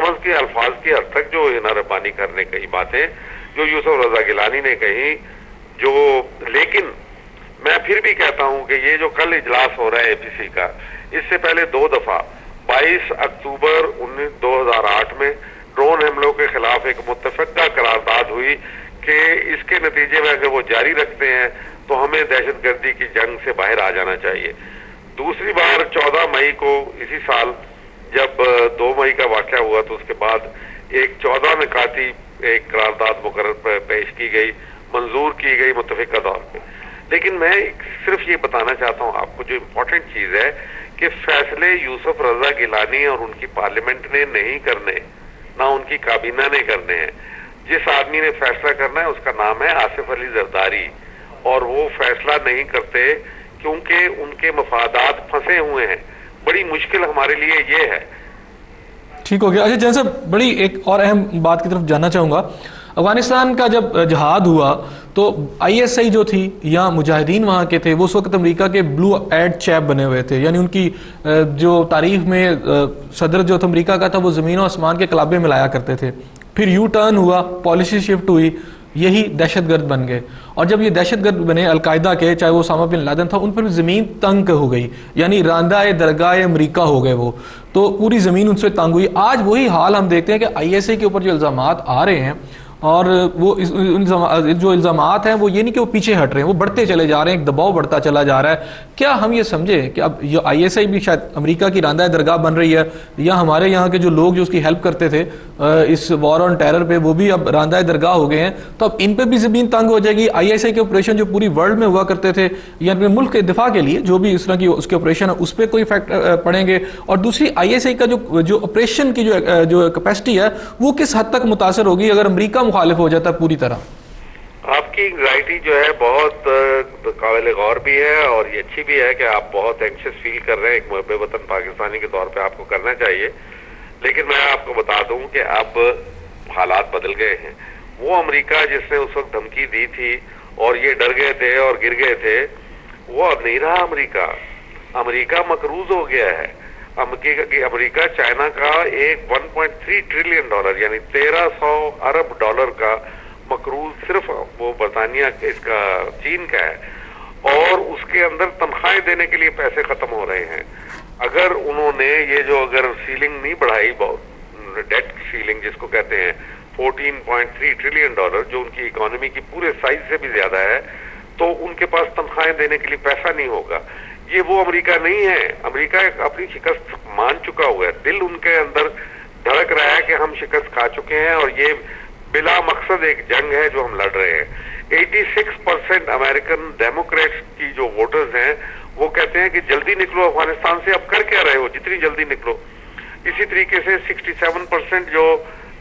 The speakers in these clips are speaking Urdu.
لفظ کے الفاظ کی حد تک جو ربانی کرنے کی باتیں جو یوسف رضا گیلانی نے کہی، جو لیکن میں پھر بھی کہتا ہوں کہ یہ جو کل اجلاس ہو رہا ہے اے پی سی کا، اس سے پہلے 2 دفعہ 22 اکتوبر 2008 میں ڈرون حملوں کے خلاف ایک متفقہ قرارداد ہوئی کہ اس کے نتیجے میں اگر وہ جاری رکھتے ہیں تو ہمیں دہشت گردی کی جنگ سے باہر آ جانا چاہیے۔ دوسری بار 14 مئی کو اسی سال جب 2 مئی کا واقعہ ہوا تو اس کے بعد ایک 14 نکاتی ایک قرارداد مقرر پیش کی گئی، منظور کی گئی متفقہ طور پہ۔ لیکن میں صرف یہ بتانا چاہتا ہوں آپ کو، جو امپورٹنٹ چیز ہے کہ فیصلے یوسف رضا گیلانی اور ان کی پارلیمنٹ نے نہیں کرنے، نہ ان کی کابینہ نے کرنے ہیں۔ جس آدمی نے فیصلہ کرنا ہے اس کا نام ہے آصف علی زرداری، اور وہ فیصلہ نہیں کرتے کیونکہ ان کے مفادات پھنسے ہوئے ہیں۔ بڑی مشکل ہمارے لیے یہ ہے۔ ٹھیک ہو گیا۔ اچھا جن صاحب، بڑی ایک اور اہم بات کی طرف جاننا چاہوں گا۔ افغانستان کا جب جہاد ہوا تو آئی ایس آئی جو تھی یا مجاہدین وہاں کے تھے، وہ اس وقت امریکہ کے بلو ایڈ چیپ بنے ہوئے تھے، یعنی ان کی جو تاریخ میں صدر جو تھا امریکہ کا تھا وہ زمین و آسمان کے کلابے ملایا کرتے تھے۔ پھر یو ٹرن ہوا، پالیسی شفٹ ہوئی، یہی دہشت گرد بن گئے، اور جب یہ دہشت گرد بنے القاعدہ کے، چاہے وہ اسامہ بن لادن تھا، ان پر زمین تنگ ہو گئی، یعنی راندہ درگاہ امریکہ ہو گئے وہ، تو پوری زمین ان سے تنگ ہوئی۔ آج وہی حال ہم دیکھتے ہیں کہ آئی ایس آئی کے اوپر جو الزامات آ رہے ہیں، اور وہ جو الزامات ہیں وہ یہ نہیں کہ وہ پیچھے ہٹ رہے ہیں، وہ بڑھتے چلے جا رہے ہیں، ایک دباؤ بڑھتا چلا جا رہا ہے۔ کیا ہم یہ سمجھیں کہ اب یہ آئی ایس آئی بھی شاید امریکہ کی راندہ درگاہ بن رہی ہے، یا ہمارے یہاں کے جو لوگ جو اس کی ہیلپ کرتے تھے اس وار آن ٹیرر پہ، وہ بھی اب راندہ درگاہ ہو گئے ہیں، تو اب ان پہ بھی زمین تنگ ہو جائے گی؟ آئی ایس آئی کے آپریشن جو پوری ورلڈ میں ہوا کرتے تھے، یا اپنے ملک کے دفاع کے لیے جو بھی اس طرح کی اس کے آپریشن ہے، اس پہ کوئی افیکٹ پڑیں گے؟ اور دوسری، آئی ایس آئی کا جو آپریشن کی جو کیپیسٹی ہے وہ کس حد تک متاثر ہوگی اگر امریکہ مخالف ہو جاتا ہے پوری طرح؟ آپ کی انگزائٹی جو ہے بہت قابل غور بھی ہے، اور یہ اچھی بھی ہے کہ آپ بہت اینکشس فیل کر رہے ہیں، ایک محب وطن پاکستانی کے طور پہ آپ کو کرنا چاہیے۔ لیکن میں آپ کو بتا دوں کہ اب حالات بدل گئے ہیں۔ وہ امریکہ جس نے اس وقت دھمکی دی تھی اور یہ ڈر گئے تھے اور گر گئے تھے، وہ اب نہیں رہا امریکہ۔ امریکہ مقروض ہو گیا ہے۔ امریکہ چائنا کا ایک 1.3 ٹریلین ڈالر یعنی 1300 ارب ڈالر کا مقروض صرف وہ برطانیہ اس کا چین کا ہے، اور اس کے اندر تنخواہیں دینے کے لیے پیسے ختم ہو رہے ہیں۔ اگر انہوں نے یہ جو اگر سیلنگ نہیں بڑھائی، ڈیٹ سیلنگ جس کو کہتے ہیں 14.3 ٹریلین ڈالر، جو ان کی اکانومی کی پورے سائز سے بھی زیادہ ہے، تو ان کے پاس تنخواہیں دینے کے لیے پیسہ نہیں ہوگا۔ یہ وہ امریکہ نہیں ہے۔ امریکہ اپنی شکست مان چکا ہوا ہے، دل ان کے اندر دھڑک رہا ہے کہ ہم شکست کھا چکے ہیں، اور یہ بلا مقصد ایک جنگ ہے جو ہم لڑ رہے ہیں۔ 86% امریکن ڈیموکریٹس کی جو ووٹرز ہیں وہ کہتے ہیں کہ جلدی نکلو افغانستان سے، اب کر کیا رہے ہو، جتنی جلدی نکلو۔ اسی طریقے سے 67% جو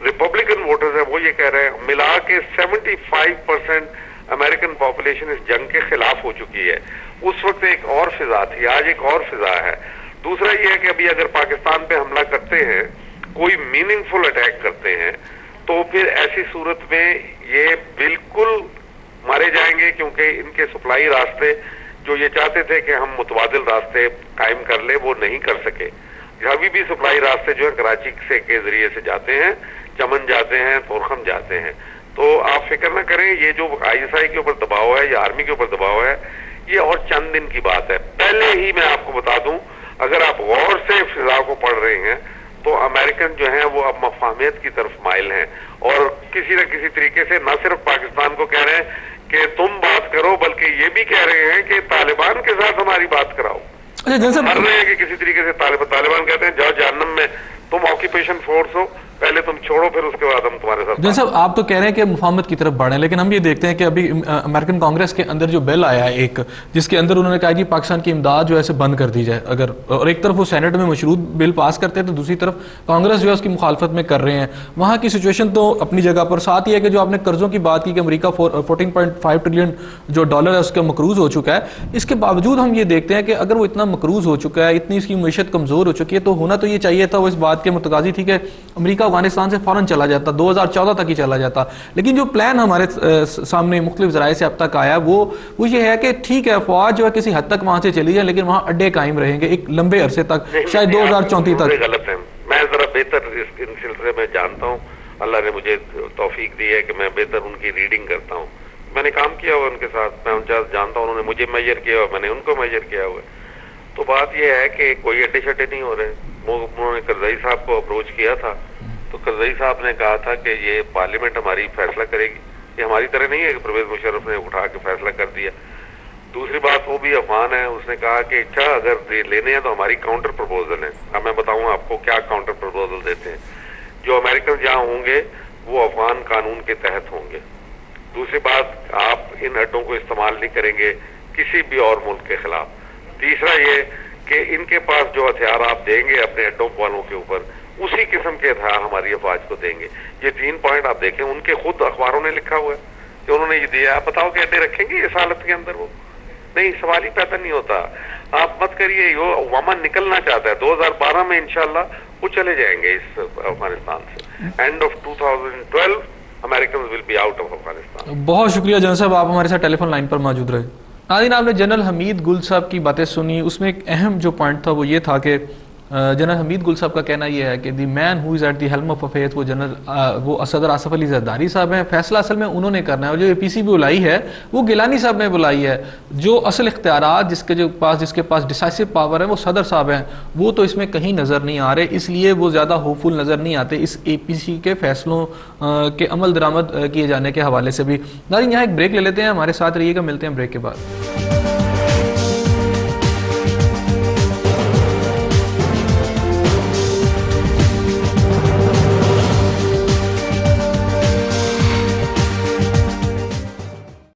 ریپبلکن ووٹرز ہیں وہ یہ کہہ رہے ہیں۔ ملا کے 75% امریکن پاپولیشن اس جنگ کے خلاف ہو چکی ہے۔ اس وقت ایک اور فضا تھی، آج ایک اور فضا ہے۔ دوسرا یہ ہے کہ ابھی اگر پاکستان پہ حملہ کرتے ہیں، کوئی میننگ فل اٹیک کرتے ہیں، تو پھر ایسی صورت میں یہ بالکل مارے جائیں گے، کیونکہ ان کے سپلائی راستے جو یہ چاہتے تھے کہ ہم متبادل راستے قائم کر لیں وہ نہیں کر سکے۔ ابھی بھی سپلائی راستے جو ہے کراچی سے کے ذریعے سے جاتے ہیں، چمن جاتے ہیں، تورخم جاتے ہیں۔ تو آپ فکر نہ کریں، یہ جو آئی ایس آئی کے اوپر دباؤ ہے یا آرمی کے اوپر دباؤ ہے، یہ اور چند دن کی بات ہے۔ پہلے ہی میں آپ کو بتا دوں، اگر آپ غور سے فضا کو پڑھ رہے ہیں تو امریکن جو ہیں وہ اب مفاہمیت کی طرف مائل ہیں، اور کسی نہ کسی طریقے سے نہ صرف پاکستان کو کہہ رہے ہیں کہ تم بات کرو، بلکہ یہ بھی کہہ رہے ہیں کہ طالبان کے ساتھ ہماری بات کراؤ۔ مر رہے ہیں کہ کسی طریقے سے طالبان کہتے ہیں جاؤ جہنم میں، تم آکیپیشن فورس ہو، پہلے تم چھوڑو، پھر اس کے بعد ہم تمہارے ساتھ۔ جن صاحب آپ تو کہہ رہے ہیں کہ مفاہمت کی طرف بڑھیں، لیکن ہم یہ دیکھتے ہیں کہ ابھی امریکن کانگریس کے اندر جو بل آیا ہے ایک، جس کے اندر انہوں نے کہا کہ پاکستان کی امداد جو ہے اسے بند کر دی جائے اگر، اور ایک طرف وہ سینٹ میں مشروط بل پاس کرتے ہیں تو دوسری طرف کانگریس جو ہے اس کی مخالفت میں کر رہے ہیں۔ وہاں کی سچویشن تو اپنی جگہ پر، ساتھ یہ ہے کہ جو آپ نے قرضوں کی بات کی کہ امریکہ 14.5 ٹریلین جو ڈالر ہے اس کا مقروض ہو چکا ہے، اس کے باوجود ہم یہ دیکھتے ہیں کہ اگر وہ اتنا مقروض ہو چکا ہے، اتنی اس کی معیشت کمزور ہو چکی ہے، تو ہونا تو یہ چاہیے تھا، وہ اس بات کے متقاضی تھی کہ امریکہ افغانستان سے فوراً چلا جاتا، 2014 تک ہی چلا جاتا۔ لیکن جو پلان ہمارے سامنے مختلف ذرائع سے اب تک آیا وہ یہ ہے کہ ٹھیک ہے فوج جو ہے کسی حد تک وہاں سے چلی جائے، لیکن وہاں اڈے قائم رہیں گے ایک لمبے عرصے تک، شاید 2034 تک۔ غلط ہے، میں ذرا بہتر ان سلسلے میں جانتا ہوں. اللہ نے مجھے توفیق دی ہے کہ میں بہتر ان کی ریڈنگ کرتا ہوں. میں نے کام کیا ہوا ان کے ساتھ, میں ان سے جانتا ہوں, انہوں نے مجھے میجر کیا ہوا, میں نے ان کو میجر کیا ہوا. تو بات یہ ہے کہ کوئی اڈے شڈے نہیں ہو رہے. انہوں نے کرزئی صاحب کو اپروچ کیا تھا, تو کرزئی صاحب نے کہا تھا کہ یہ پارلیمنٹ ہماری فیصلہ کرے گی, یہ ہماری طرح نہیں ہے کہ پرویز مشرف نے اٹھا کے فیصلہ کر دیا. دوسری بات, وہ بھی افغان ہے, اس نے کہا کہ اچھا اگر یہ لینے ہیں تو ہماری کاؤنٹر پرپوزل ہے. اب میں بتاؤں آپ کو کیا کاؤنٹر پرپوزل دیتے ہیں. جو امریکن جہاں ہوں گے وہ افغان قانون کے تحت ہوں گے. دوسری بات, آپ ان اڈوں کو استعمال نہیں کریں گے کسی بھی اور ملک کے خلاف. تیسرا یہ کہ ان کے پاس جو ہتھیار آپ دیں گے اپنے اڈوں والوں کے اوپر, اسی قسم کے ہتھیار ہماری افواج کو دیں گے. یہ 3 پوائنٹ آپ دیکھیں, ان کے خود اخباروں نے لکھا ہوا ہے کہ انہوں نے یہ دیا. آپ بتاؤ کہ اڈے رکھیں گے اس حالت کے اندر؟ وہ نہیں, سوال ہی پیدا نہیں ہوتا. آپ مت کریے. یہ اوباما نکلنا چاہتا ہے 2012 میں, انشاءاللہ وہ چلے جائیں گے اس افغانستان سے. End of 2012 Americans will be out of Afghanistan. بہت شکریہ جنرل صاحب, آپ ہمارے ساتھ ٹیلی فون لائن پر موجود رہے. ناظرین, آپ نے جنرل حمید گل صاحب کی باتیں سنی. اس میں ایک اہم جو پوائنٹ تھا وہ یہ تھا کہ جنرل حمید گل صاحب کا کہنا یہ ہے کہ the man who is at the helm of affairs وہ صدر آصف علی زرداری صاحب ہیں. فیصلہ اصل میں انہوں نے کرنا ہے, اور جو پی سی بلائی ہے وہ گیلانی صاحب نے بلائی ہے. جو اصل اختیارات جس کے پاس ڈیسائسو پاور ہے وہ صدر صاحب ہیں, وہ تو اس میں کہیں نظر نہیں آ رہے. اس لیے وہ زیادہ ہوپ فل نظر نہیں آتے اس اے پی سی کے فیصلوں کے عمل درآمد کیے جانے کے حوالے سے بھی. ناظرین, یہاں ایک بریک لے لیتے ہیں, ہمارے ساتھ رہیے گا, ملتے ہیں بریک کے بعد.